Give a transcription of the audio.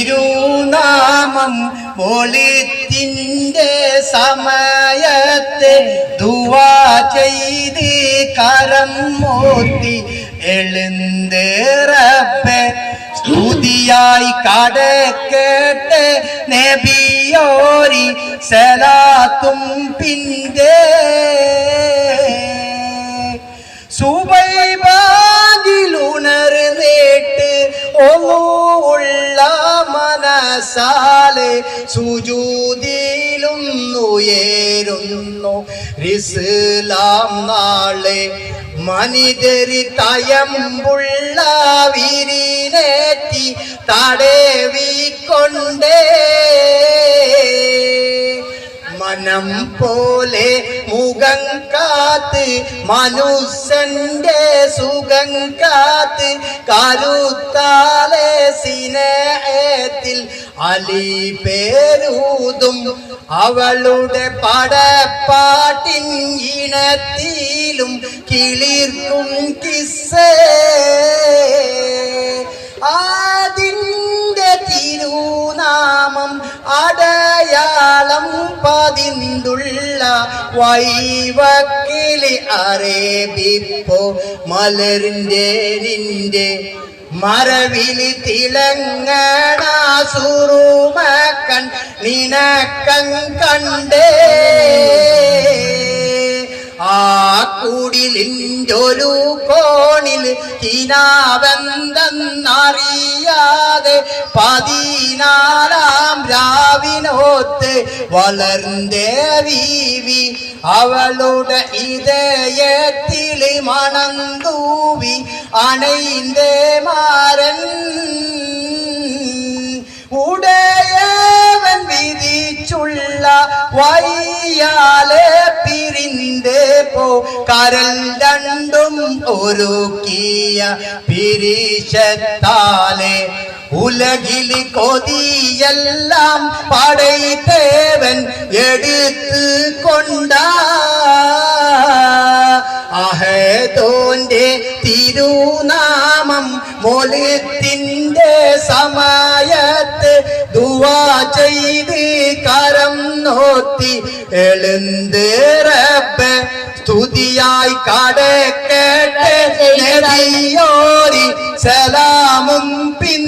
തിരുനാമം മൗലിദിന്റെ സമയത്തെ ദുആ ചെയ്ത് കരം മോത്തി എഴുന്ന് റബ്ബേ സ്തുതിയായി കടക്കട്ടെ നബിയോരി സലാത്തും പിന്തേ സുബൈബാദിലുണർന്നിട്ട് ഉള്ള മനസാലെ സുജൂദിലുന്നുയരുന്നു ഇസ്ലാം നാളെ മനിതരി തയമ്പുള്ള വിരിനേറ്റി തടവിക്കൊണ്ടേ മനം പോലെ മുഖം കാത്ത് മനുഷ്യന്റെ സുഖം കാത്ത് കരുത്താലെ സിനേഹത്തിൽ അലി പേരൂതും അവളുടെ പടപ്പാട്ടിൻ ഇണത്തിലും കിളിർക്കും കിസ്സേ അതിന്റെ തിരുനാമം അടയാളം പതിന്തുള്ള വൈവക്കിളി അറേബിപ്പോ മലരിന്റെ നിന്റെ മറവിലി തിളങ്ങണ സുറുമക്കൺ നിനക്കം കണ്ടേ ആ കുടിലിൻ്റൊരു കോണിൽ കിനാവെന്തെന്നറിയാതെ 14 രാവിനോത്ത് വളർന്നേ വീവി അവളുടെ ഇതയത്തിൽ മണം തൂവി അണൈന്തേ മാരൻ ഉടയവൻ വിധിച്ചുള്ള വയ്യാലെ പിരിന്തേ പോ കരൽ രണ്ടും ഒരുക്കിയ പിരിശത്താലെ ഉലകിൽ കൊതിയെല്ലാം പടൈത്തേവൻ എടുത്ത് കൊണ്ടാ അഹദോന്റെ തിരുനാമം മൗലിദിന്റെ സമയത്ത് ദുആ ചെയ്ത് കരം നോത്തി എഴുന്ന് റബ്ബേ സ്തുതിയായി കടക്കട്ടെ നബിയോരി സലാമും പിൻ